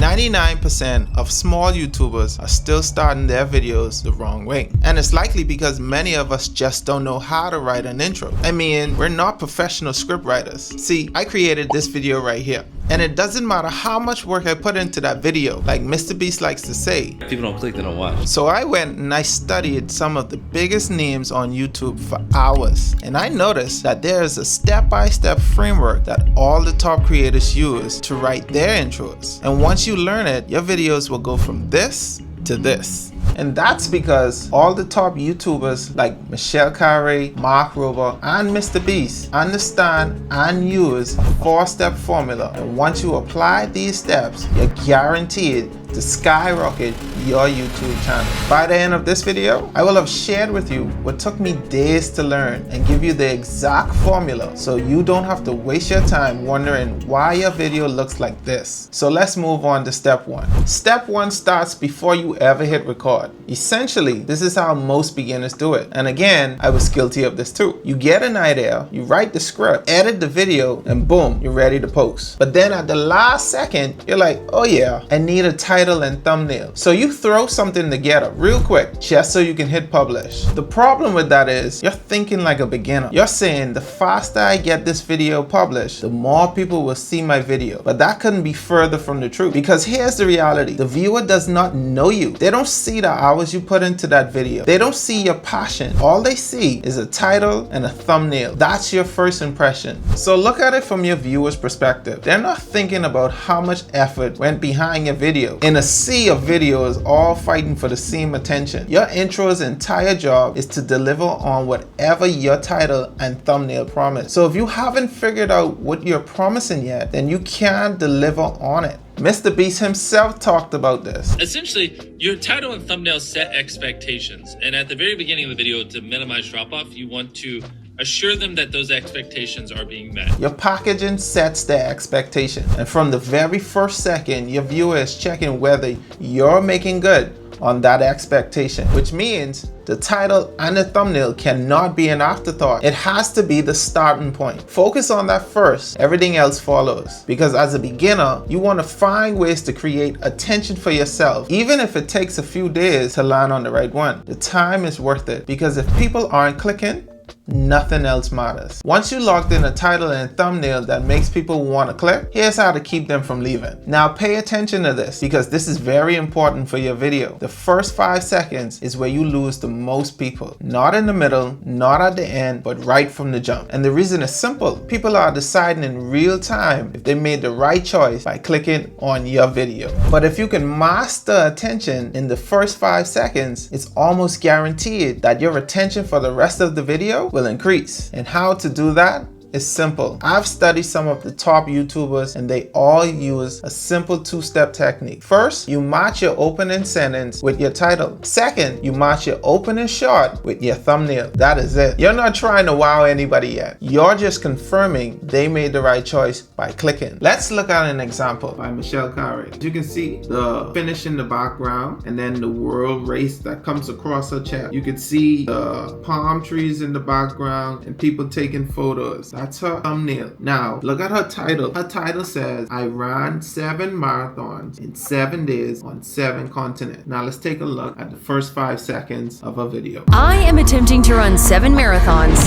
99% of small YouTubers are still starting their videos the wrong way. And it's likely because many of us just don't know how to write an intro. I mean, we're not professional script writers. See, I created this video right here. And it doesn't matter how much work I put into that video, like Mr. Beast likes to say. If people don't click, they don't watch. So I went and I studied some of the biggest names on YouTube for hours. And I noticed that there is a step-by-step framework that all the top creators use to write their intros. And once you learn it, your videos will go from this to this. And that's because all the top YouTubers like Michelle Carey, Mark Rober, and Mr. Beast understand and use a 4-step formula. And once you apply these steps, you're guaranteed to skyrocket your YouTube channel. By the end of this video, I will have shared with you what took me days to learn and give you the exact formula so you don't have to waste your time wondering why your video looks like this. So let's move on to step 1. Step 1 starts before you ever hit record. Essentially, this is how most beginners do it. And again, I was guilty of this too. You get an idea, you write the script, edit the video, and boom, you're ready to post. But then at the last second, you're like, oh yeah, I need a title and thumbnail. So you throw something together real quick just so you can hit publish. The problem with that is you're thinking like a beginner. You're saying the faster I get this video published, the more people will see my video. But that couldn't be further from the truth, because here's the reality. The viewer does not know you. They don't see the hours you put into that video. They don't see your passion. All they see is a title and a thumbnail. That's your first impression. So look at it from your viewer's perspective. They're not thinking about how much effort went behind your video. In a sea of videos all fighting for the same attention, your intro's entire job is to deliver on whatever your title and thumbnail promise. So if you haven't figured out what you're promising yet, then you can't deliver on it. Mr. Beast himself talked about this. Essentially, your title and thumbnail set expectations. And at the very beginning of the video, to minimize drop-off, you want to assure them that those expectations are being met. Your packaging sets their expectation. And from the very first second, your viewer is checking whether you're making good on that expectation, which means the title and the thumbnail cannot be an afterthought. It has to be the starting point. Focus on that first, everything else follows. Because as a beginner, you want to find ways to create attention for yourself, even if it takes a few days to land on the right one. The time is worth it, because if people aren't clicking, nothing else matters. Once you locked in a title and thumbnail that makes people want to click, here's how to keep them from leaving. Now pay attention to this, because this is very important for your video. The first 5 seconds is where you lose the most people. Not in the middle, not at the end, but right from the jump. And the reason is simple. People are deciding in real time if they made the right choice by clicking on your video. But if you can master attention in the first 5 seconds, it's almost guaranteed that your attention for the rest of the video will increase. And how to do that is simple. I've studied some of the top YouTubers and they all use a simple 2-step technique. First, you match your opening sentence with your title. Second, you match your opening shot with your thumbnail. That is it. You're not trying to wow anybody yet. You're just confirming they made the right choice by clicking. Let's look at an example by Michelle Carey. You can see the finish in the background and then the world race that comes across her chest. You can see the palm trees in the background and people taking photos. That's her thumbnail. Now, look at her title. Her title says, I ran 7 marathons in 7 days on 7 continents. Now, let's take a look at the first 5 seconds of her video. I am attempting to run 7 marathons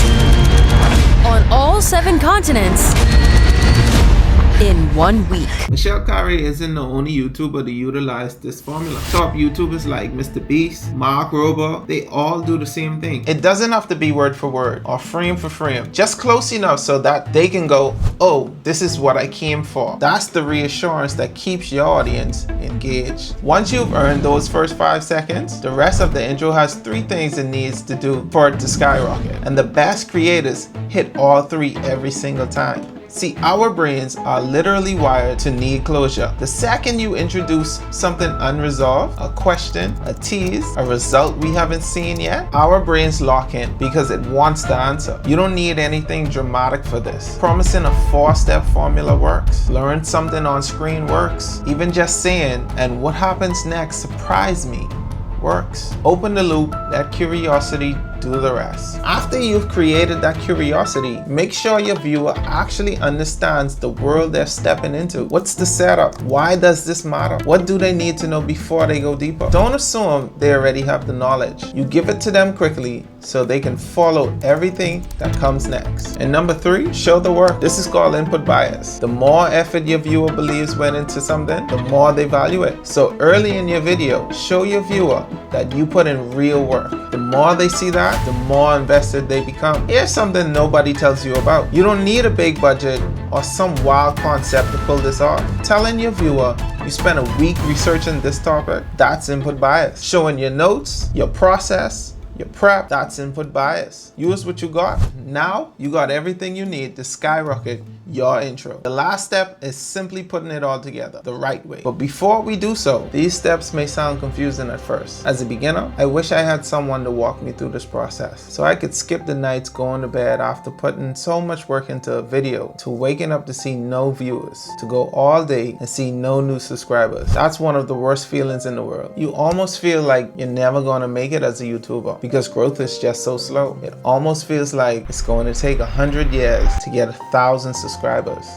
on all 7 continents in 1 week. Michelle Carey isn't the only YouTuber to utilize this formula. Top YouTubers like Mr. Beast, Mark Rober, they all do the same thing. It doesn't have to be word for word or frame for frame, just close enough so that they can go, oh, this is what I came for. That's the reassurance that keeps your audience engaged. Once you've earned those first 5 seconds, the rest of the intro has 3 things it needs to do for it to skyrocket. And the best creators hit all 3 every single time. See, our brains are literally wired to need closure. The second you introduce something unresolved, a question, a tease, a result we haven't seen yet, our brains lock in because it wants the answer. You don't need anything dramatic for this. Promising a 4-step formula works. Learn something on screen works. Even just saying, and what happens next surprise me, works. Open the loop, let curiosity do the rest. After you've created that curiosity, make sure your viewer actually understands the world they're stepping into. What's the setup? Why does this matter? What do they need to know before they go deeper? Don't assume they already have the knowledge. You give it to them quickly so they can follow everything that comes next. And number 3, show the work. This is called input bias. The more effort your viewer believes went into something, the more they value it. So early in your video, show your viewer that you put in real work. The more they see that, the more invested they become. Here's something nobody tells you about. You don't need a big budget or some wild concept to pull this off. Telling your viewer you spent a week researching this topic, that's input bias. Showing your notes, your process, your prep, that's input bias. Use what you got. Now you got everything you need to skyrocket your intro. The last step is simply putting it all together the right way. But before we do so, these steps may sound confusing at first. As a beginner, I wish I had someone to walk me through this process so I could skip the nights going to bed after putting so much work into a video, to waking up to see no viewers, to go all day and see no new subscribers. That's one of the worst feelings in the world. You almost feel like you're never going to make it as a YouTuber because growth is just so slow. It almost feels like it's going to take 100 years to get 1,000 subscribers.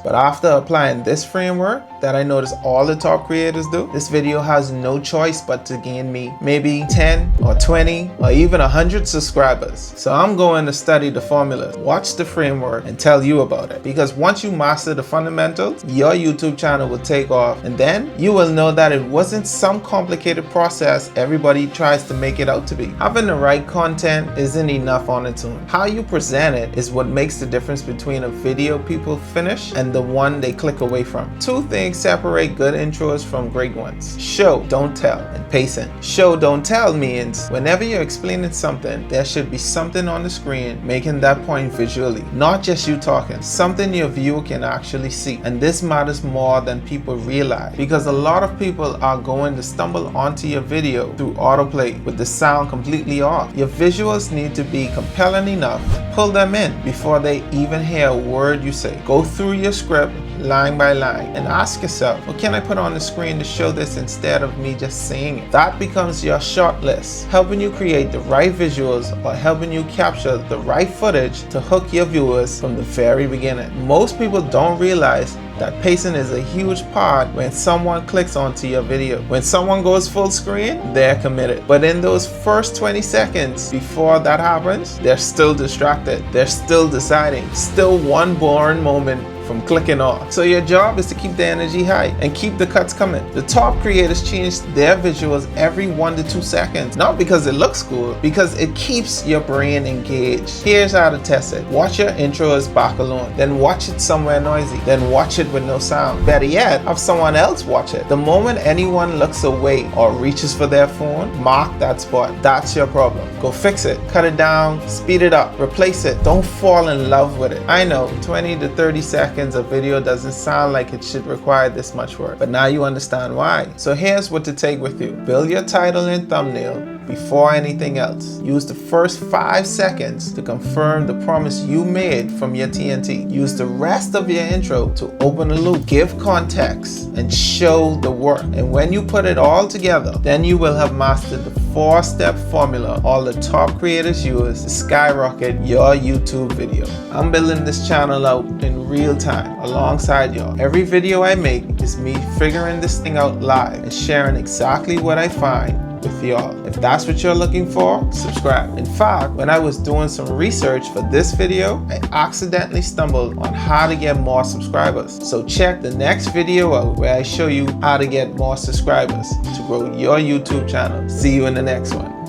But after applying this framework that I notice all the top creators do, this video has no choice but to gain me maybe 10 or 20 or even 100 subscribers. So I'm going to study the formulas, watch the framework, and tell you about it. Because once you master the fundamentals, your YouTube channel will take off, and then you will know that it wasn't some complicated process everybody tries to make it out to be. Having the right content isn't enough on its own. How you present it is what makes the difference between a video people finish and the one they click away from. 2 things separate good intros from great ones: show, don't tell, and pacing. Show, don't tell means whenever you're explaining something, there should be something on the screen making that point visually, not just you talking, something your viewer can actually see. And this matters more than people realize, because a lot of people are going to stumble onto your video through autoplay with the sound completely off. Your visuals need to be compelling enough to pull them in before they even hear a word you say. Go through your script line by line and ask yourself, what can I put on the screen to show this instead of me just saying it? That becomes your short list, helping you create the right visuals or helping you capture the right footage to hook your viewers from the very beginning. Most people don't realize that pacing is a huge part when someone clicks onto your video. When someone goes full screen, they're committed. But in those first 20 seconds before that happens, they're still distracted. They're still deciding. Still one boring moment from clicking off. So your job is to keep the energy high and keep the cuts coming. The top creators change their visuals every 1 to 2 seconds, not because it looks cool, because it keeps your brain engaged. Here's how to test it. Watch your intro as back alone, then watch it somewhere noisy, then watch it with no sound. Better yet, have someone else watch it. The moment anyone looks away or reaches for their phone, mark that spot. That's your problem. Go fix it. Cut it down, speed it up, replace it. Don't fall in love with it. I know 20 to 30 seconds of video doesn't sound like it should require this much work, but now you understand why. So here's what to take with you. Build your title and thumbnail before anything else. Use the first 5 seconds to confirm the promise you made from your TNT. Use the rest of your intro to open the loop, give context, and show the work. And when you put it all together, then you will have mastered the 4-step formula all the top creators use to skyrocket your YouTube video. I'm building this channel out in real time alongside y'all. Every video I make is me figuring this thing out live and sharing exactly what I find with y'all. If that's what you're looking for, subscribe. In fact, when I was doing some research for this video, I accidentally stumbled on how to get more subscribers. So check the next video out where I show you how to get more subscribers to grow your YouTube channel. See you in the next one.